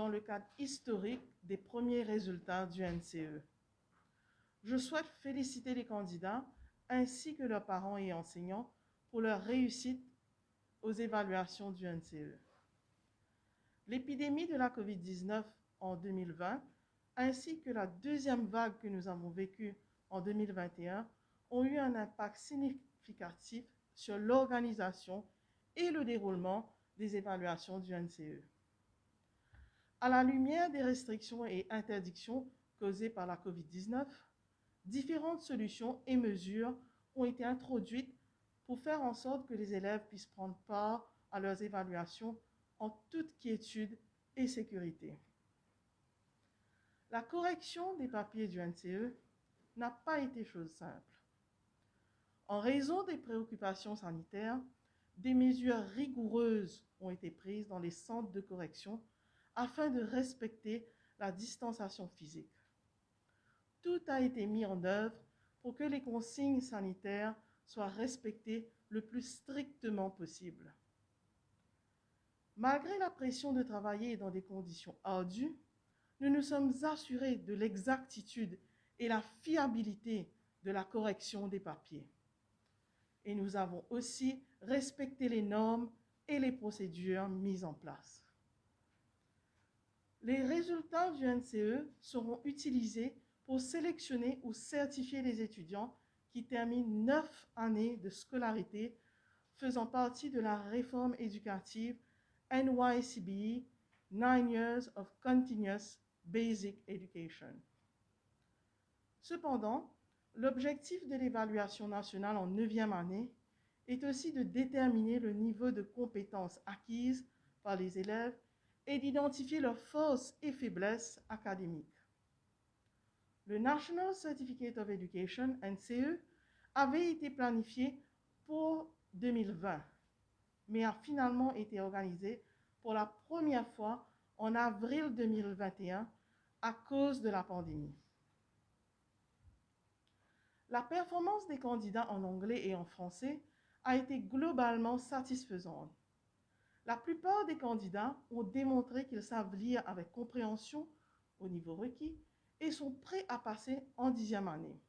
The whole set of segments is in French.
dans le cadre historique des premiers résultats du NCE. Je souhaite féliciter les candidats ainsi que leurs parents et enseignants pour leur réussite aux évaluations du NCE. L'épidémie de la COVID-19 en 2020 ainsi que la deuxième vague que nous avons vécue en 2021 ont eu un impact significatif sur l'organisation et le déroulement des évaluations du NCE. À la lumière des restrictions et interdictions causées par la COVID-19, différentes solutions et mesures ont été introduites pour faire en sorte que les élèves puissent prendre part à leurs évaluations en toute quiétude et sécurité. La correction des papiers du NCE n'a pas été chose simple. En raison des préoccupations sanitaires, des mesures rigoureuses ont été prises dans les centres de correction afin de respecter la distanciation physique. Tout a été mis en œuvre pour que les consignes sanitaires soient respectées le plus strictement possible. Malgré la pression de travailler dans des conditions ardues, nous nous sommes assurés de l'exactitude et la fiabilité de la correction des papiers. Et nous avons aussi respecté les normes et les procédures mises en place. Les résultats du NCE seront utilisés pour sélectionner ou certifier les étudiants qui terminent 9 années de scolarité faisant partie de la réforme éducative NYCBE, 9 Years of Continuous Basic Education. Cependant, l'objectif de l'évaluation nationale en 9e année est aussi de déterminer le niveau de compétences acquises par les élèves et d'identifier leurs forces et faiblesses académiques. Le National Certificate of Education, NCE, avait été planifié pour 2020, mais a finalement été organisé pour la première fois en avril 2021 à cause de la pandémie. La performance des candidats en anglais et en français a été globalement satisfaisante. La plupart des candidats ont démontré qu'ils savent lire avec compréhension au niveau requis et sont prêts à passer en 10e année.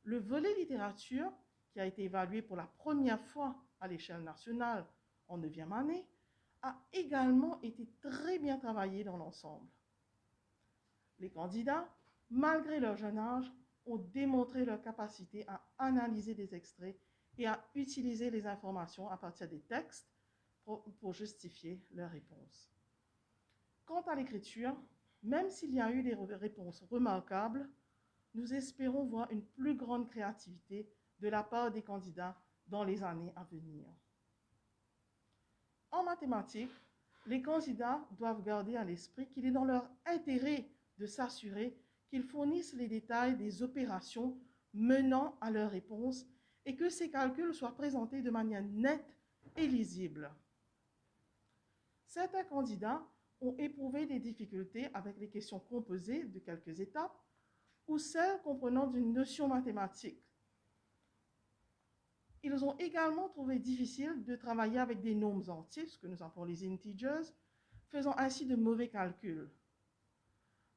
Le volet littérature, qui a été évalué pour la première fois à l'échelle nationale en 9e année, a également été très bien travaillé dans l'ensemble. Les candidats, malgré leur jeune âge, ont démontré leur capacité à analyser des extraits et à utiliser les informations à partir des textes pour justifier leurs réponses. Quant à l'écriture, même s'il y a eu des réponses remarquables, nous espérons voir une plus grande créativité de la part des candidats dans les années à venir. En mathématiques, les candidats doivent garder à l'esprit qu'il est dans leur intérêt de s'assurer qu'ils fournissent les détails des opérations menant à leur réponse et que ces calculs soient présentés de manière nette et lisible. Certains candidats ont éprouvé des difficultés avec les questions composées de quelques étapes ou celles comprenant d'une notion mathématique. Ils ont également trouvé difficile de travailler avec des nombres entiers, ce que nous appelons les integers, faisant ainsi de mauvais calculs.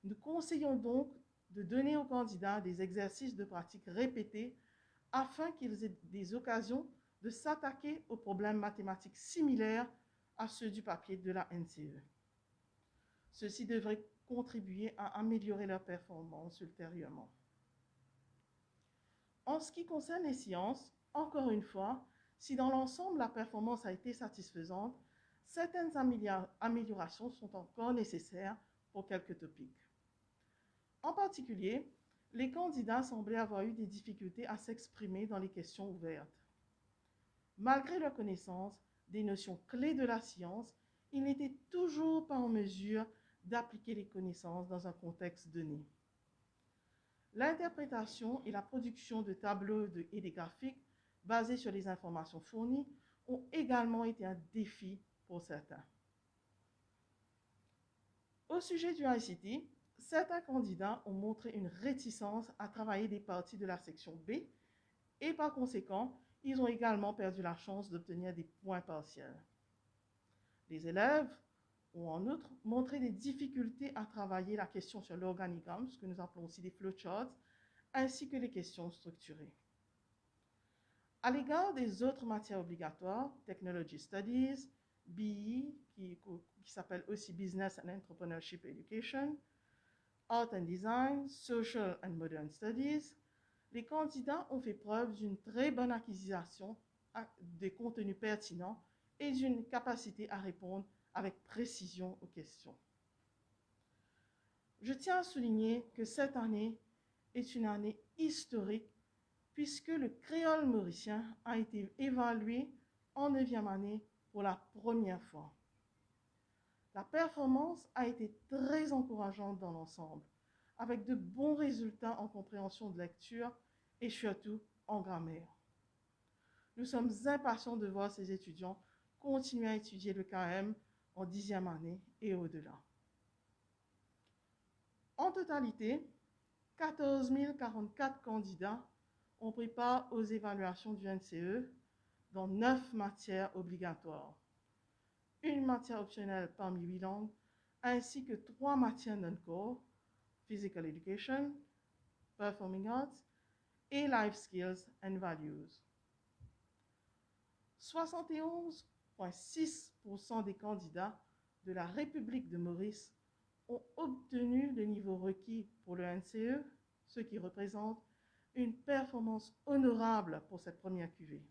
Nous conseillons donc de donner aux candidats des exercices de pratique répétés afin qu'ils aient des occasions de s'attaquer aux problèmes mathématiques similaires à ceux du papier de la NCE. Ceci devrait contribuer à améliorer leur performance ultérieurement. En ce qui concerne les sciences, encore une fois, si dans l'ensemble la performance a été satisfaisante, certaines améliorations sont encore nécessaires pour quelques topics. En particulier, les candidats semblaient avoir eu des difficultés à s'exprimer dans les questions ouvertes. Malgré leur connaissance des notions clés de la science, ils n'étaient toujours pas en mesure d'appliquer les connaissances dans un contexte donné. L'interprétation et la production de tableaux et des graphiques basés sur les informations fournies ont également été un défi pour certains. Au sujet du ICT, certains candidats ont montré une réticence à travailler des parties de la section B et par conséquent, ils ont également perdu la chance d'obtenir des points partiels. Les élèves ont en outre montré des difficultés à travailler la question sur l'organigramme, ce que nous appelons aussi des flowcharts, ainsi que les questions structurées. À l'égard des autres matières obligatoires, Technology Studies, BE, qui s'appelle aussi Business and Entrepreneurship Education, Art and Design, Social and Modern Studies, les candidats ont fait preuve d'une très bonne acquisition des contenus pertinents et d'une capacité à répondre avec précision aux questions. Je tiens à souligner que cette année est une année historique puisque le créole mauricien a été évalué en 9e année pour la première fois. La performance a été très encourageante dans l'ensemble, avec de bons résultats en compréhension de lecture et surtout en grammaire. Nous sommes impatients de voir ces étudiants continuer à étudier le KM en 10e année et au-delà. En totalité, 14 044 candidats ont pris part aux évaluations du NCE dans 9 matières obligatoires, une matière optionnelle parmi 8 langues, ainsi que 3 matières non-core, Physical Education, Performing Arts et Life Skills and Values. 71,6% des candidats de la République de Maurice ont obtenu le niveau requis pour le NCE, ce qui représente une performance honorable pour cette première cuvée,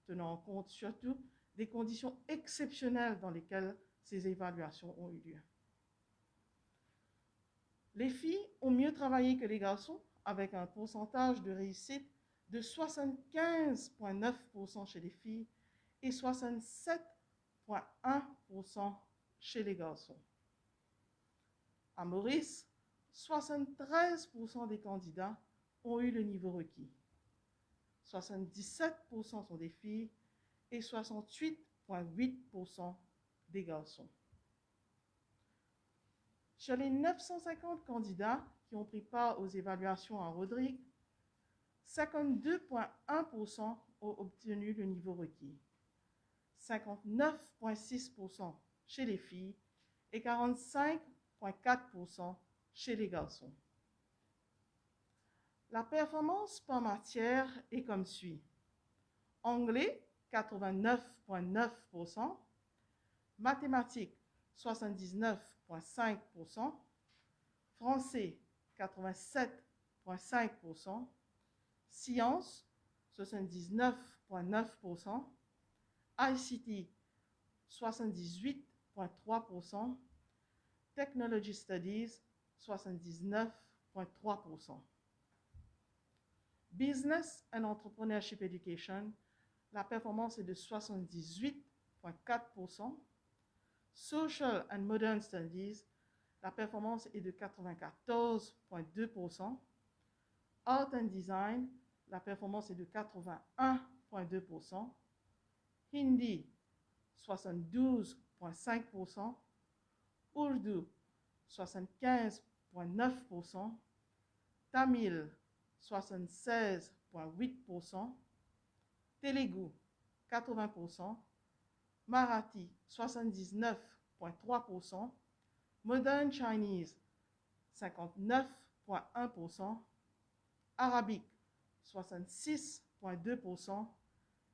tenant compte surtout des conditions exceptionnelles dans lesquelles ces évaluations ont eu lieu. Les filles ont mieux travaillé que les garçons, avec un pourcentage de réussite de 75,9% chez les filles et 67,1% chez les garçons. À Maurice, 73% des candidats ont eu le niveau requis. 77% sont des filles et 68,8% des garçons. Sur les 950 candidats qui ont pris part aux évaluations à Rodrigue, 52,1% ont obtenu le niveau requis, 59,6% chez les filles et 45,4% chez les garçons. La performance par matière est comme suit. Anglais, 89,9%, mathématiques, 79,5%, français, 87,5%, sciences, 79,9%, ICT, 78,3%, Technology Studies, 79,3%. Business and Entrepreneurship Education, la performance est de 78,4%. Social and Modern Studies, la performance est de 94,2%. Art and Design, la performance est de 81,2%. Hindi, 72,5%. Urdu, 75,9%. Tamil, 76,8%. Telugu, 80%. Marathi, 79,3%. Modern Chinese, 59,1%. Arabique, 66,2%.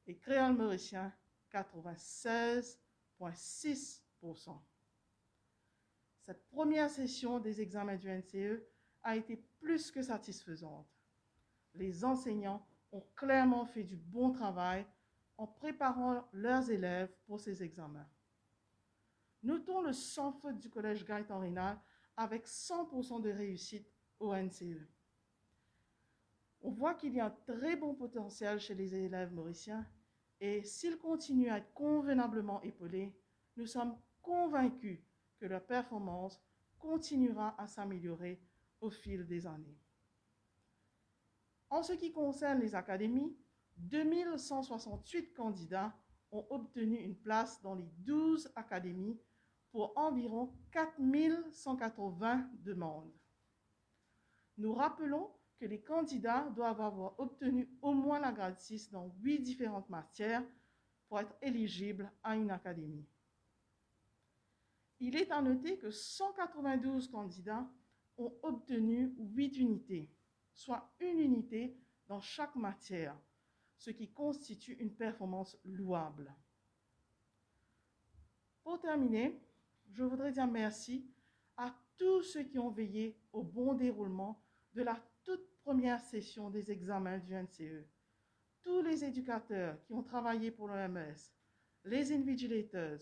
Et créole mauricien, 96,6%. Cette première session des examens du NCE a été plus que satisfaisante. Les enseignants ont clairement fait du bon travail en préparant leurs élèves pour ces examens. Notons le sans faute du Collège Gaëtan Raynal avec 100% de réussite au NCE. On voit qu'il y a un très bon potentiel chez les élèves mauriciens et s'ils continuent à être convenablement épaulés, nous sommes convaincus que leur performance continuera à s'améliorer au fil des années. En ce qui concerne les académies, 2168 candidats ont obtenu une place dans les 12 académies pour environ 4180 demandes. Nous rappelons que les candidats doivent avoir obtenu au moins la grade 6 dans 8 différentes matières pour être éligibles à une académie. Il est à noter que 192 candidats ont obtenu 8 unités, soit une unité dans chaque matière, ce qui constitue une performance louable. Pour terminer, je voudrais dire merci à tous ceux qui ont veillé au bon déroulement de la toute première session des examens du NCE. Tous les éducateurs qui ont travaillé pour l'OMS, les invigilators,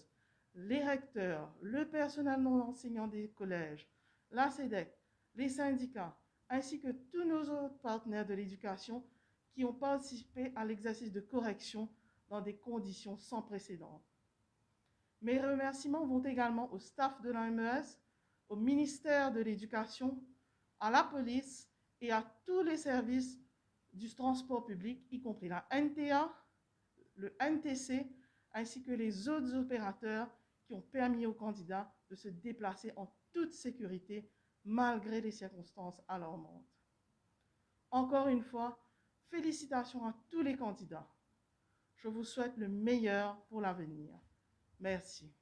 les recteurs, le personnel non enseignant des collèges, la CEDEC, les syndicats, ainsi que tous nos autres partenaires de l'éducation qui ont participé à l'exercice de correction dans des conditions sans précédent. Mes remerciements vont également au staff de l'OMS, au ministère de l'Éducation, à la police et à tous les services du transport public, y compris la NTA, le NTC, ainsi que les autres opérateurs qui ont permis aux candidats de se déplacer en toute sécurité malgré les circonstances alarmantes. Encore une fois, félicitations à tous les candidats. Je vous souhaite le meilleur pour l'avenir. Merci.